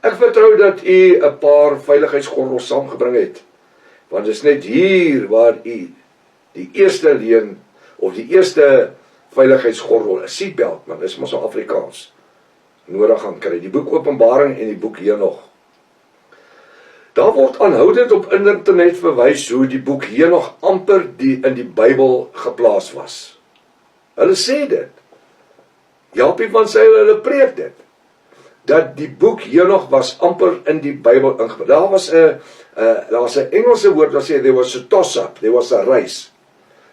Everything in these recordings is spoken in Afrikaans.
Ek vertrou dat u 'n paar veiligheidsgordels saamgebring het, want dit is net hier waar u die eerste leen, of die eerste veiligheidsgordel, 'n seatbelt, man, dis mos Afrikaans, nodig gaan kry, die boek Openbaring en die boek Henog. Daar word aanhoudend op internet verwys hoe die boek Henog amper in die Bybel geplaas was. Hulle sê dit. Jaapie van Zyl, hulle preek dit. Dat die boek Henog was amper in die Bybel ingeplaas. Daar was 'n Engelse woord wat sê, there was a toss-up, there was a race.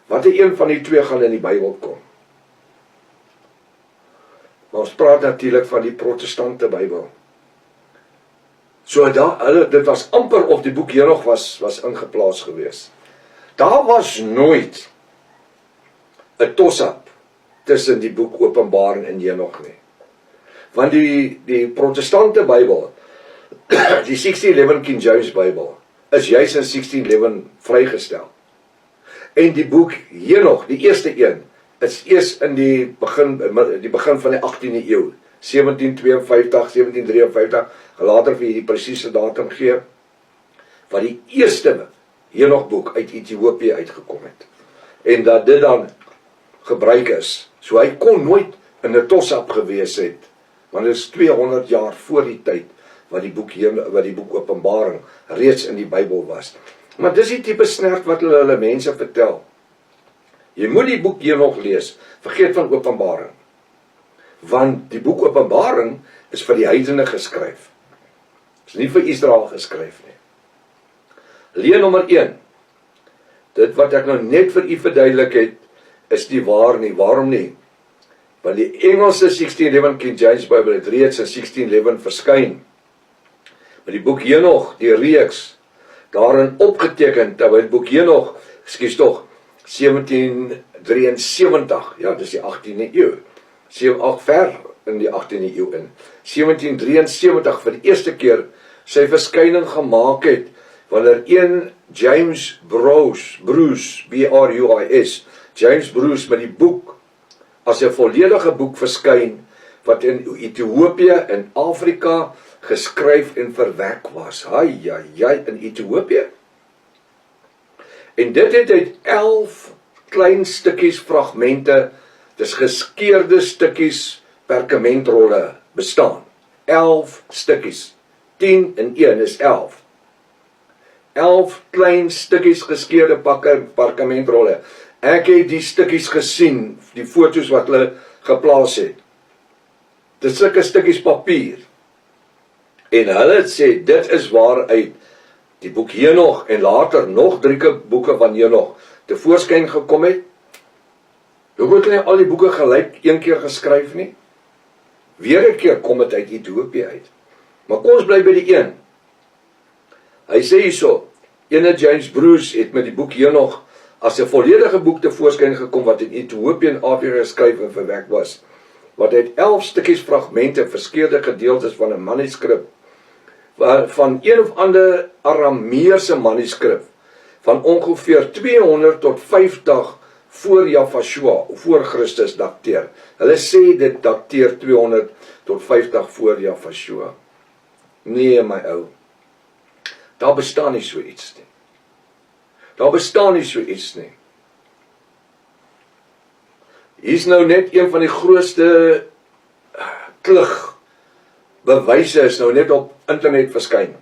Watter een van die twee gaan in die Bybel kom? Maar ons praat natuurlik van die protestante Bybel. So dit was amper of die boek Henog was ingeplaas gewees. Daar was nooit 'n toss-up tussen die boek Openbaring en Henog nie. Want die protestante Bybel, die 1611 King James Bybel, is juis in 1611 vrygestel. En die boek Henog, die eerste een, is eers in die begin van die 18de eeu, 1752, 1753, later vir die presiese datum gee, wat die eerste Henog boek uit Ethiopië uitgekom het. En dat dit dan gebruik is. So hy kon nooit in 'n toss-up gewees het, want dit is 200 jaar voor die tyd wat die boek Openbaring reeds in die Bybel was. Maar dis die tipe snert wat hulle mense vertel. Jy moet die boek Henog lees, vergeet van Openbaring. Want die boek Openbaring is vir die heidene geskryf. Is nie vir Israel geskryf nie. Leer nommer 1. Dit wat ek nou net vir u verduidelik het, is nie waar nie. Waarom nie? Want die Engelse 1611 King James Bible het reeds in 1611 verskyn. Maar die boek Henog, die reeks, daarin opgeteken, terwyl die boek Henog, 1773, ja, dis die 18de eeu, ver in die 18de eeu in, 1773 vir die eerste keer sy verskyning gemaak het, wanneer een James Bruce, B-R-U-I-S, James Bruce met die boek, as 'n volledige boek verskyn, wat in Ethiopië en Afrika geskryf en verwerk was. In Ethiopië. En dit het uit 11 klein stukkies fragmente, dis geskeurde stukkies perkamentrolle bestaan. 11 stukkies. 10 in 1 is 11. 11 klein stukkies geskeurde perkamentrolle. Ek het die stukkies gesien, die foto's wat hulle geplaas het. Dit is sulke stukkies papier. En hulle sê, dit is waaruit die boek Henog en later nog 3 boeke van Henog tevoorskyn gekom het. Hoekom het al die boeke gelyk een keer geskryf nie? Weer 'n keer kom dit uit Ethiopië uit. Maar kom ons bly by die een. Hy sê hierso, ene James Bruce het met die boek Henog as 'n volledige boek tevoorskyn gekom wat in Ethiopië en Afrika geskryf en verwerk was. Wat uit 11 stukkies fragmente, verskeurde gedeeltes van 'n manuskrip, van een of ander Arameese manuskrip, van ongeveer 200 tot 50 voor Jafashua, voor Christus dateer. Hulle sê dit dateer 200 tot 50 voor Jafashua. Nee, my ou. Daar bestaan nie so iets nie. Daar bestaan nie so iets nie. Hier is nou net een van die grootste bewyse is nou net op internet verskyn.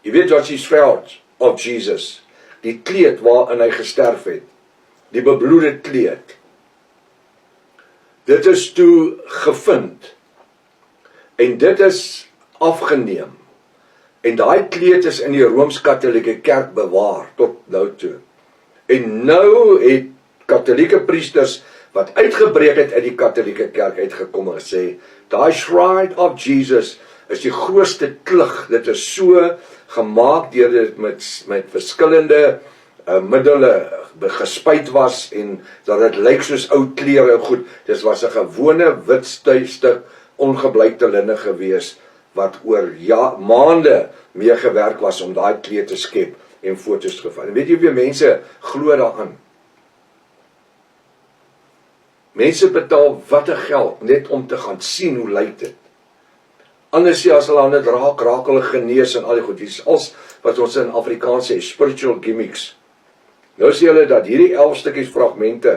Jy weet wat is found of Jesus, die kleed waarin hy gesterf het, die bebloede kleed. Dit is toe gevind en dit is afgeneem. En daai kleed is in die Rooms-Katolieke Kerk bewaar tot nou toe. En nou het Katolieke priesters wat uitgebreek het uit die Katolieke Kerk uitgekom en gesê, daai Shrine of Jesus is die grootste klug. Dit is so gemaak deur dit met verskillende middele gespuit was en dat dit lyk soos ou klere goed. Dit was 'n gewone wit stuk ongebleikte linne gewees wat oor maande mee gewerk was om daai kleed te skep en foto's te gevat. En weet jy hoeveel mense glo daaraan? Mense betaal watte geld net om te gaan sien hoe lyk dit. Ander sê as hulle aan dit raak hulle genees en al die goed. Dit is als wat ons in Afrikaans sê, spiritual gimmicks. Nou sê hulle dat hierdie 11 stukkies fragmente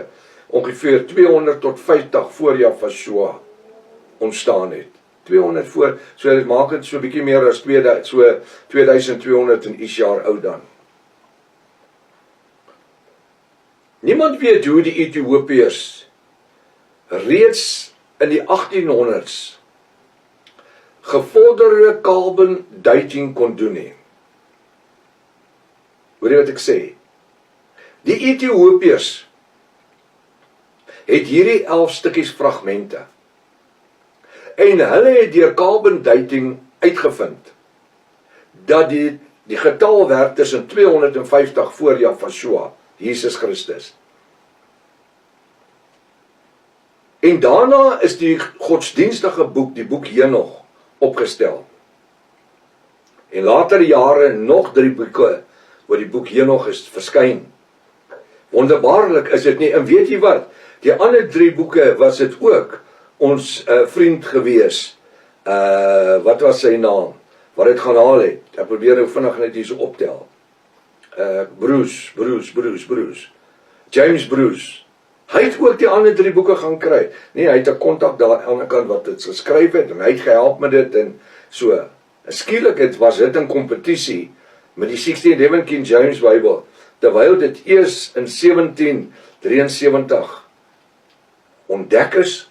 ongeveer 200 tot 50 voor Jahweh ontstaan het. 200 voor, so dit maak dit so 'n bietjie meer as 2200 en iets jaar oud dan. Niemand weet hoe die Ethiopiërs reeds in die 1800s gevorderde carbon dating kon doen nie. Hoor jy wat ek sê? Die Ethiopiërs het hierdie 11 stukkies fragmente. En hulle het deur carbon dating uitgevind dat die getal werk tussen 250 voor Jahweh, Jesus Christus. En daarna is die godsdienstige boek, die boek Henog, opgestel. En later jare nog 3 boeke oor die boek Henog is verskyn. Wonderbaarlik is dit nie, en weet jy wat? Die ander 3 boeke was dit ook ons vriend gewees. Wat was sy naam? Wat het gaan haal het? Ek probeer nou vinnig net hier so optel. Bruce. James Bruce. Hy het ook die ander 3 boeke gaan kry. Nee, hy het 'n kontak daar aan die ander kant wat dit geskryf het en hy het gehelp met dit en so. Skielik was dit in kompetisie met die 1611 King James Bybel, terwyl dit eers in 1773 ontdek is